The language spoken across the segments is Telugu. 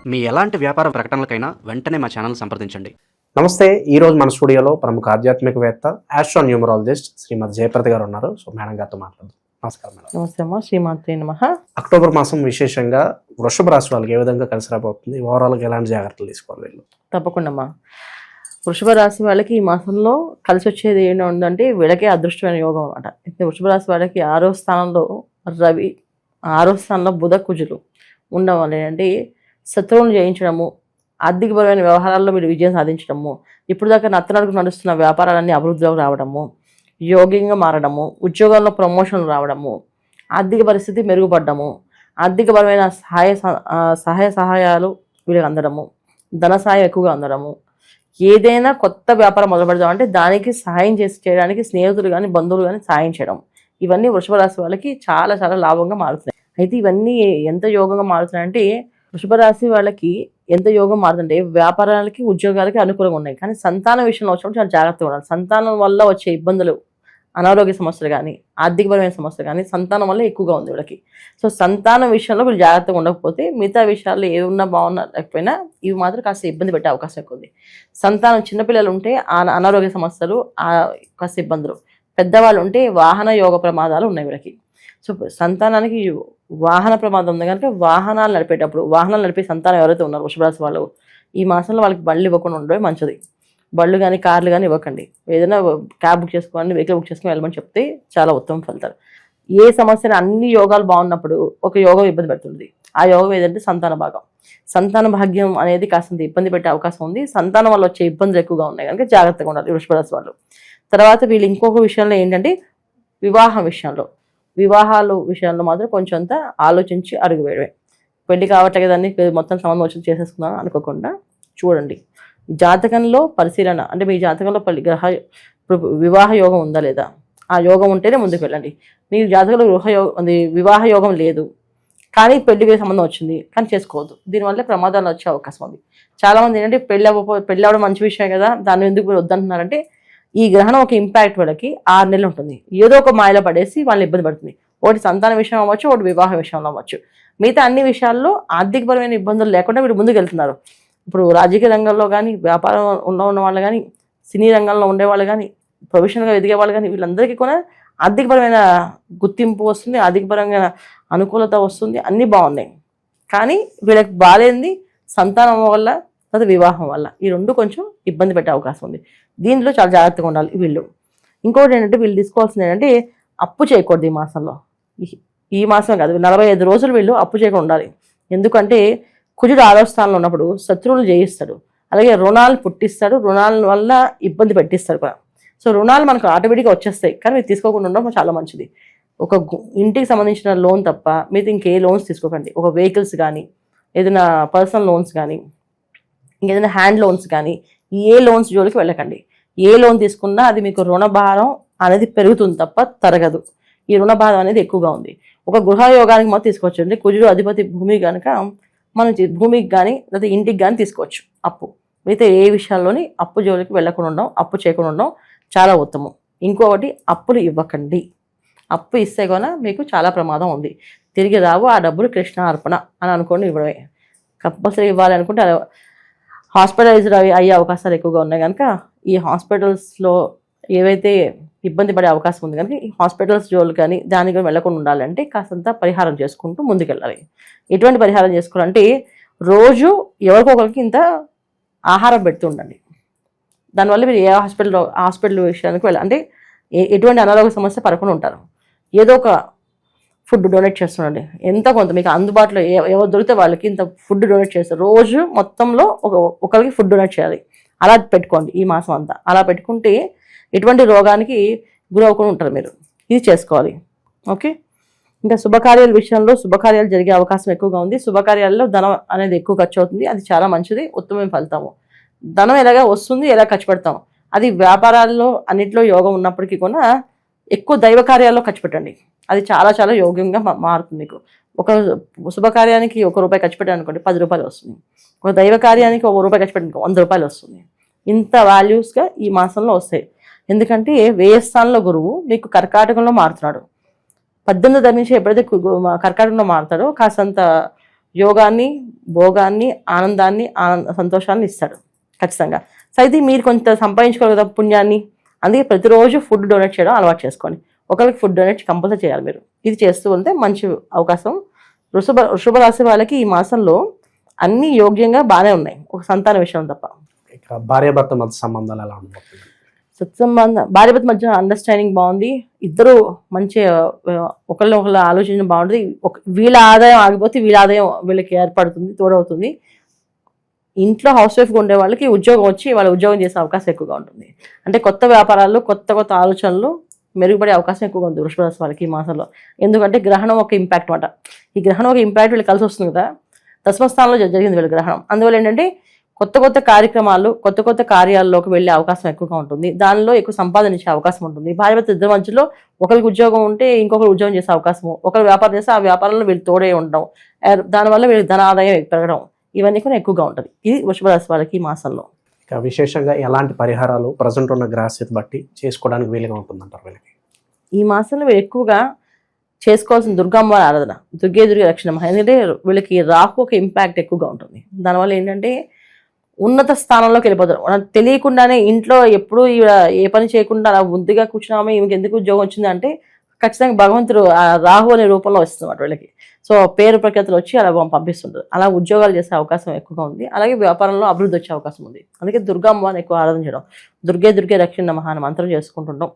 మీ ఎలాంటి వ్యాపార ప్రకటనలకైనా వెంటనే మా ఛానల్ సంప్రదించండి. నమస్తే. ఈరోజు మన స్టూడియోలో ప్రముఖ ఆధ్యాత్మికవేత్త ఆస్ట్రో న్యూమరాలజిస్ట్ శ్రీమతి జయప్రద గారు ఉన్నారు. సో మేడం గారితో మాట్లాడదాం. నమస్కారం మేడం. నమస్తే అమ్మా. శ్రీమాత్రే నమః. అక్టోబర్ మాసం విశేషంగా వృషభ రాశి వాళ్ళకి ఏ విధంగా కలిసి రాబోతుంది, ఓవరాల్గా ఎలాంటి జాగ్రత్తలు తీసుకోవాలి వీళ్ళు? తప్పకుండా అమ్మా. వృషభ రాశి వాళ్ళకి ఈ మాసంలో కలిసి వచ్చేది ఏంటో ఉందంటే వీళ్ళకే అదృష్టమైన యోగం అనమాట. అయితే వృషభ రాశి వాళ్ళకి 6వ స్థానంలో రవి, 6వ స్థానంలో బుధ, కుజులు ఉండడం వల్ల ఏంటంటే శత్రువులను జయించడము, ఆర్థికపరమైన వ్యవహారాల్లో మీరు విజయం సాధించడము, ఇప్పుడు దాకా నత్తనడుగు నడుస్తున్న వ్యాపారాలన్నీ అభివృద్ధిలోకి రావడము, యోగ్యంగా మారడము, ఉద్యోగాల్లో ప్రమోషన్లు రావడము, ఆర్థిక పరిస్థితి మెరుగుపడము, ఆర్థికపరమైన సహాయాలు వీళ్ళకి అందడము, ధన సహాయం ఎక్కువగా అందడము, ఏదైనా కొత్త వ్యాపారం మొదలు పెడదామంటే దానికి సహాయం చేయడానికి స్నేహితులు కానీ బంధువులు కానీ సహాయం చేయడం, ఇవన్నీ వృషభ రాశి వాళ్ళకి చాలా చాలా లాభంగా మారుతున్నాయి. అయితే ఇవన్నీ ఎంత యోగంగా మారుతున్నాయంటే వృషభ రాశి వాళ్ళకి ఎంత యోగం మారుతుంటే వ్యాపారాలకి ఉద్యోగాలకి అనుకూలంగా ఉన్నాయి. కానీ సంతానం విషయంలో వచ్చినప్పుడు చాలా జాగ్రత్తగా ఉండాలి. సంతానం వల్ల వచ్చే ఇబ్బందులు, అనారోగ్య సమస్యలు కానీ ఆర్థికపరమైన సమస్యలు కానీ సంతానం వల్ల ఎక్కువగా ఉంది వీళ్ళకి. సో సంతానం విషయంలో వీళ్ళు జాగ్రత్తగా ఉండకపోతే మిగతా విషయాల్లో ఏవి ఉన్నా బాగున్నా లేకపోయినా ఇవి మాత్రం కాస్త ఇబ్బంది పెట్టే అవకాశం ఎక్కువ ఉంది. సంతానం చిన్నపిల్లలు ఉంటే అనారోగ్య సమస్యలు, కాస్త ఇబ్బందులు, పెద్దవాళ్ళు ఉంటే వాహన యోగ ప్రమాదాలు ఉన్నాయి వీళ్ళకి. సో సంతానానికి వాహన ప్రమాదం ఉంది కనుక వాహనాలు నడిపే సంతానం ఎవరైతే ఉన్నారో వృషభరాశి వాళ్ళు ఈ మాసంలో వాళ్ళకి బళ్ళు ఇవ్వకుండా ఉండడం మంచిది. బళ్ళు కానీ కార్లు కానీ ఇవ్వకండి. ఏదైనా క్యాబ్ బుక్ చేసుకోండి, వెహికల్ బుక్ చేసుకొని వెళ్ళమని చెప్తే చాలా ఉత్తమం ఫలితాలు. ఏ సమస్యను అన్ని యోగాలు బాగున్నప్పుడు ఒక యోగం ఇబ్బంది పెడుతుంది. ఆ యోగం ఏదంటే సంతాన భాగం. సంతాన భాగ్యం అనేది కాస్తంత ఇబ్బంది పెట్టే అవకాశం ఉంది. సంతానం వల్ల వచ్చే ఇబ్బందులు ఎక్కువగా ఉన్నాయి కనుక జాగ్రత్తగా ఉండాలి వృషభరాశి వాళ్ళు. తర్వాత వీళ్ళు ఇంకొక విషయంలో ఏంటంటే వివాహాలు విషయంలో మాత్రం కొంచెం అంతా ఆలోచించి అడుగు వేయడమే. పెళ్లి కావట్లే కదండి మొత్తం సంబంధం వచ్చి చేసేసుకున్నాను అనుకోకుండా చూడండి. జాతకంలో పరిశీలన అంటే మీ జాతకంలో వివాహ యోగం ఉందా లేదా, ఆ యోగం ఉంటేనే ముందుకు వెళ్ళండి. మీ జాతకంలో వివాహ యోగం లేదు కానీ పెళ్లికి సంబంధం వచ్చింది కానీ చేసుకోవద్దు. దీనివల్ల ప్రమాదాలు వచ్చే అవకాశం ఉంది. చాలామంది ఏంటంటే పెళ్ళి అవ్వడం మంచి విషయం కదా, దాన్ని ఎందుకు మీరు వద్దంటున్నారంటే ఈ గ్రహణం ఒక ఇంపాక్ట్ వాళ్ళకి 6 నెలలు ఉంటుంది. ఏదో ఒక మాయలో పడేసి వాళ్ళని ఇబ్బంది పడుతుంది. ఒకటి సంతాన విషయం అవ్వచ్చు, ఒకటి వివాహ విషయంలో అవ్వచ్చు. మిగతా అన్ని విషయాల్లో ఆర్థికపరమైన ఇబ్బందులు లేకుండా వీళ్ళు ముందుకు వెళ్తున్నారు. ఇప్పుడు రాజకీయ రంగంలో కానీ, వ్యాపారంలో ఉన్న వాళ్ళు కానీ, సినీ రంగంలో ఉండేవాళ్ళు కానీ, ప్రొఫెషనల్గా ఎదిగే వాళ్ళు కానీ వీళ్ళందరికీ కూడా ఆర్థికపరమైన గుర్తింపు వస్తుంది, ఆర్థికపరమైన అనుకూలత వస్తుంది, అన్నీ బాగున్నాయి. కానీ వీళ్ళకి బాగాలేంది సంతానం వల్ల, తర్వాత వివాహం వల్ల. ఈ రెండు కొంచెం ఇబ్బంది పెట్టే అవకాశం ఉంది. దీంట్లో చాలా జాగ్రత్తగా ఉండాలి వీళ్ళు. ఇంకోటి ఏంటంటే వీళ్ళు తీసుకోవాల్సింది ఏంటంటే అప్పు చేయకూడదు ఈ మాసంలో. ఈ మాసం కాదు, 45 రోజులు వీళ్ళు అప్పు చేయకుండా ఉండాలి. ఎందుకంటే కుజుడు 6వ స్థానంలో ఉన్నప్పుడు శత్రువులు జయిస్తాడు, అలాగే రుణాలు పుట్టిస్తాడు, రుణాల వల్ల ఇబ్బంది పెట్టిస్తాడు కూడా. సో రుణాలు మనకు ఆటోమేటిక్గా వచ్చేస్తాయి కానీ మీరు తీసుకోకుండా ఉండడం చాలా మంచిది. ఒక ఇంటికి సంబంధించిన లోన్ తప్ప మీరు ఇంకే లోన్స్ తీసుకోకండి. ఒక వెహికల్స్ కానీ, ఏదైనా పర్సనల్ లోన్స్ కానీ, ఇంకేదైనా హ్యాండ్ లోన్స్ కానీ, ఏ లోన్స్ జోలికి వెళ్ళకండి. ఏ లోన్ తీసుకున్నా అది మీకు రుణ భారం అనేది పెరుగుతుంది తప్ప తరగదు. ఈ రుణ భారం అనేది ఎక్కువగా ఉంది. ఒక గృహయోగానికి మాత్రం తీసుకోవచ్చు. అంటే కుజుడు అధిపతి భూమి కనుక మనం భూమికి కానీ లేదా ఇంటికి కానీ తీసుకోవచ్చు అప్పు. మిగతా ఏ విషయాల్లోని అప్పు జోలికి వెళ్ళకుండా ఉండడం, అప్పు చేయకుండా ఉండడం చాలా ఉత్తమం. ఇంకొకటి అప్పులు ఇవ్వకండి. అప్పు ఇస్తే కూడా మీకు చాలా ప్రమాదం ఉంది. తిరిగి రావు ఆ డబ్బులు కృష్ణ అర్పణ అని అనుకోండి ఇవ్వడమే. కంపల్సరీ ఇవ్వాలి అనుకుంటే హాస్పిటలైజ్డ్ అయ్యే అవకాశాలు ఎక్కువగా ఉన్నాయి కనుక ఈ హాస్పిటల్స్లో ఏవైతే ఇబ్బంది పడే అవకాశం ఉంది కనుక ఈ హాస్పిటల్స్ జోలు కానీ దానికి వెళ్ళకుండా ఉండాలంటే కాస్తంత పరిహారం చేసుకుంటూ ముందుకెళ్ళాలి. ఎటువంటి పరిహారం చేసుకోవాలంటే రోజు ఎవరికొకరికి ఇంత ఆహారం పెడుతూ ఉండండి. దానివల్ల మీరు ఏ హాస్పిటల్ విషయానికి వెళ్ళాలి అంటే ఎటువంటి అనారోగ్య సమస్య పడకుండా ఉంటారు. ఏదో ఒక ఫుడ్ డొనేట్ చేస్తుండండి. ఎంత కొంత మీకు అందుబాటులో ఎవరు దొరికితే వాళ్ళకి ఇంత ఫుడ్ డొనేట్ చేస్తారు. రోజు మొత్తంలో ఒకరికి ఫుడ్ డొనేట్ చేయాలి. అలా పెట్టుకోండి ఈ మాసం అంతా. అలా పెట్టుకుంటే ఎటువంటి రోగానికి గురవకుండా ఉంటారు మీరు. ఇది చేసుకోవాలి. ఓకే. ఇంకా శుభకార్యాల విషయంలో శుభకార్యాలు జరిగే అవకాశం ఎక్కువగా ఉంది. శుభకార్యాల్లో ధనం అనేది ఎక్కువ ఖర్చు అవుతుంది. అది చాలా మంచిది, ఉత్తమమైన ఫలితము. ధనం ఎలాగా వస్తుంది, ఎలా ఖర్చు పెడతాం, అది వ్యాపారాల్లో అన్నింటిలో యోగం ఉన్నప్పటికీ కూడా ఎక్కువ దైవ కార్యాల్లో ఖర్చు పెట్టండి. అది చాలా చాలా యోగ్యంగా మారుతుంది మీకు. ఒక శుభకార్యానికి ₹1 ఖర్చు పెట్టాను అనుకోండి, ₹10 వస్తుంది. ఒక దైవ కార్యానికి ₹1 ఖర్చు పెట్టాను ₹100 వస్తుంది. ఇంత వాల్యూస్గా ఈ మాసంలో వస్తాయి. ఎందుకంటే వ్యయస్థానంలో గురువు మీకు కర్కాటకంలో మారుతున్నాడు. 18 నుంచి ఎప్పుడైతే కర్కాటకంలో మారుతాడో కాసంత యోగాన్ని, భోగాన్ని, ఆనందాన్ని, సంతోషాన్ని ఇస్తాడు ఖచ్చితంగా. సో అయితే మీరు కొంత సంపాదించుకోవాలి కదా పుణ్యాన్ని, అందుకే ప్రతిరోజు ఫుడ్ డొనేట్ చేయడం అలవాటు చేసుకోండి. ఒకరికి ఫుడ్ డొనేట్ కంపల్సరీ చేయాలి మీరు. ఇది చేస్తూ ఉంటే మంచి అవకాశం. వృషభ రాశి వాళ్ళకి ఈ మాసంలో అన్ని యోగ్యంగా బాగానే ఉన్నాయి, ఒక సంతాన విషయం తప్ప. ఇక భార్యాభర్త మధ్య సంబంధాలు ఎలా ఉండబోతుంది? సత్సంబంధం, భార్యాభర్త మధ్య అండర్స్టాండింగ్ బాగుంది. ఇద్దరు మంచి ఒకళ్ళు ఆలోచన బాగుంటుంది. వీళ్ళ ఆదాయం ఆగిపోతే వీళ్ళ ఆదాయం వీళ్ళకి ఏర్పడుతుంది, తోడవుతుంది. ఇంట్లో హౌస్ వైఫ్గా ఉండే వాళ్ళకి ఉద్యోగం వచ్చి వాళ్ళ ఉద్యోగం చేసే అవకాశం ఎక్కువగా ఉంటుంది. అంటే కొత్త వ్యాపారాల్లో కొత్త ఆలోచనలు మెరుగుపడే అవకాశం ఎక్కువగా ఉంది వృషభ రాశి వాళ్ళకి ఈ మాసంలో. ఎందుకంటే గ్రహణం ఒక ఇంపాక్ట్ అన్నమాట. ఈ గ్రహణం ఒక ఇంపాక్ట్ వీళ్ళు కలిసి వస్తుంది కదా, దశమ స్థానంలో జరిగింది వీళ్ళ గ్రహణం. అందువల్ల ఏంటంటే కొత్త కార్యక్రమాలు, కొత్త కార్యాల్లోకి వెళ్ళే అవకాశం ఎక్కువగా ఉంటుంది. దానిలో ఎక్కువ సంపాదన ఇచ్చే అవకాశం ఉంటుంది. భార్యాభర్త ఇద్దరి మధ్యలో ఒకరికి ఉద్యోగం ఉంటే ఇంకొకరు ఉద్యోగం చేసే అవకాశము, ఒకరు వ్యాపారం చేస్తే ఆ వ్యాపారంలో వీళ్ళు తోడే ఉండడం, దానివల్ల వీళ్ళకి ధన ఆదాయం పెరగడం, ఇవన్నీ కూడా ఎక్కువగా ఉంటుంది. ఇది వృషభ రాశి వాళ్ళకి ఈ మాసంలో. ఇక విశేషంగా ఎలాంటి పరిహారాలు ప్రజెంట్ ఉన్న గ్రహస్థితి బట్టి చేసుకోవడానికి వీలుగా ఉంటుందంటారు వీళ్ళకి? ఈ మాసంలో వీళ్ళు ఎక్కువగా చేసుకోవాల్సిన దుర్గమ్మ ఆరాధన, దుర్గే రక్షణ. ఎందుకంటే వీళ్ళకి రాహు ఒక ఇంపాక్ట్ ఎక్కువగా ఉంటుంది. దానివల్ల ఏంటంటే ఉన్నత స్థానంలోకి వెళ్ళిపోతారు. తెలియకుండానే ఇంట్లో ఎప్పుడు ఏ పని చేయకుండా అలా బుద్ధిగా కూర్చున్నామే, ఈమెకి ఎందుకు ఉద్యోగం వచ్చింది అంటే ఖచ్చితంగా భగవంతుడు రాహు అనే రూపంలో వస్తున్నమాట వీళ్ళకి. సో పేరు ప్రఖ్యాతులు వచ్చి అలా పంపిస్తుంటారు. అలా ఉద్యోగాలు చేసే అవకాశం ఎక్కువగా ఉంది. అలాగే వ్యాపారంలో అభివృద్ధి వచ్చే అవకాశం ఉంది. అందుకే దుర్గమ్మని ఎక్కువ ఆరాధన చేయడం, దుర్గే రక్షణ నమః అని మంత్రం చేసుకుంటుంటాం.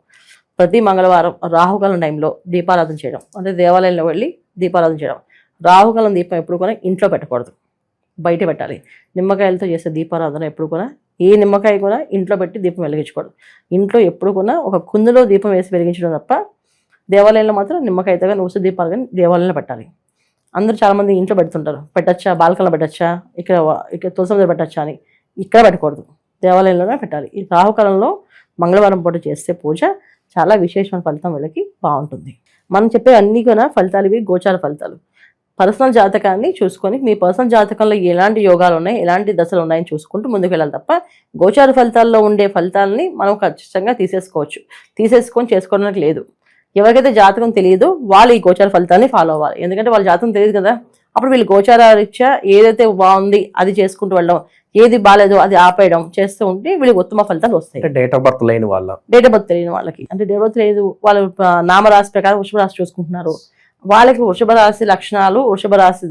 ప్రతి మంగళవారం రాహుకాలం టైంలో దీపారాధన చేయడం, అంటే దేవాలయంలో వెళ్ళి దీపారాధన చేయడం. రాహుకాలం దీపం ఎప్పుడు కూడా ఇంట్లో పెట్టకూడదు, బయట పెట్టాలి. నిమ్మకాయలతో చేసే దీపారాధన ఎప్పుడు కూడా, ఏ నిమ్మకాయ కూడా ఇంట్లో పెట్టి దీపం వెలిగించకూడదు. ఇంట్లో ఎప్పుడు కూడా ఒక కుందులో దీపం వేసి వెలిగించడం తప్ప, దేవాలయంలో మాత్రం నిమ్మకాయతో కానీ ఉసు దీపాలు కానీ దేవాలయంలో పెట్టాలి. అందరూ చాలామంది ఇంట్లో పెడుతుంటారు, పెట్టచ్చా, బాల్కన్లో పెట్టచ్చా, ఇక్కడ తులసి మీద పెట్టచ్చా అని. ఇక్కడ పెట్టకూడదు, దేవాలయంలోనే పెట్టాలి. ఈ రాహుకాలంలో మంగళవారం పూట చేస్తే పూజ చాలా విశేషమైన ఫలితం వీళ్ళకి బాగుంటుంది. మనం చెప్పే అన్ని కూడా ఫలితాలు ఇవి గోచార ఫలితాలు. పర్సనల్ జాతకాన్ని చూసుకొని మీ పర్సనల్ జాతకంలో ఎలాంటి యోగాలు ఉన్నాయి, ఎలాంటి దశలు ఉన్నాయని చూసుకుంటూ ముందుకు వెళ్ళాలి తప్ప గోచార ఫలితాల్లో ఉండే ఫలితాలని మనం ఖచ్చితంగా తీసేసుకొని చేసుకోవడానికి లేదు. ఎవరికైతే జాతకం తెలియదో వాళ్ళు ఈ గోచార ఫలితాన్ని ఫాలో అవ్వాలి. ఎందుకంటే వాళ్ళ జాతకం తెలియదు కదా, అప్పుడు వీళ్ళు గోచార రీత్యా ఏదైతే బాగుంది అది చేసుకుంటూ వెళ్ళడం, ఏది బాగాలేదో అది ఆపేయడం చేస్తూ ఉంటే వీళ్ళకి ఉత్తమ ఫలితాలు వస్తాయి. డేట్ ఆఫ్ బర్త్ లేని వాళ్ళ, డేట్ ఆఫ్ బర్త్ తెలియని వాళ్ళకి, అంటే డేట్ ఆఫ్ బర్త్ లేదు, వాళ్ళు నామరాశి ప్రకారం వృషభ రాశి చూసుకుంటున్నారు, వాళ్ళకి వృషభ రాశి లక్షణాలు, వృషభ రాశి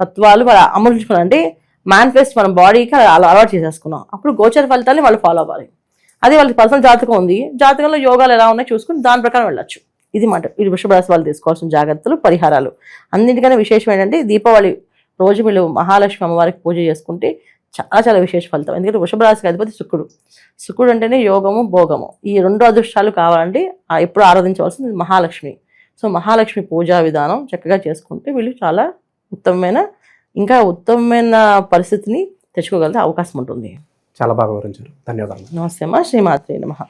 తత్వాలు వాళ్ళు అమలుచుకున్నారు. అంటే మేనిఫెస్ట్ మన బాడీకి అలవాటు చేసేసుకున్నాం. అప్పుడు గోచర ఫలితాన్ని వాళ్ళు ఫాలో అవ్వాలి. అది వాళ్ళకి పర్సనల్ జాతకం ఉంది, జాతకంలో యోగాలు ఎలా ఉన్నాయో చూసుకుని దాని ప్రకారం వెళ్ళొచ్చు. ఇది మాట ఇది వృషభ రాశి వాళ్ళు తీసుకోవాల్సిన జాగ్రత్తలు, పరిహారాలు. అన్నింటికన్నా విశేషం ఏంటంటే దీపావళి రోజు వీళ్ళు మహాలక్ష్మి అమ్మవారికి పూజ చేసుకుంటే చాలా విశేష ఫలితం. ఎందుకంటే వృషభ రాశికి అధిపతి శుక్రుడు అంటేనే యోగము, భోగము. ఈ రెండు అదృష్టాలు కావాలంటే ఎప్పుడు ఆరాధించవలసింది మహాలక్ష్మి. సో మహాలక్ష్మి పూజా విధానం చక్కగా చేసుకుంటే వీళ్ళు చాలా ఇంకా ఉత్తమమైన పరిస్థితిని తెచ్చుకోగలిగే అవకాశం ఉంటుంది. చాలా బాగా వివరించారు. ధన్యవాదాలు. నమస్తే అమ్మా. శ్రీమాత్రే నమః.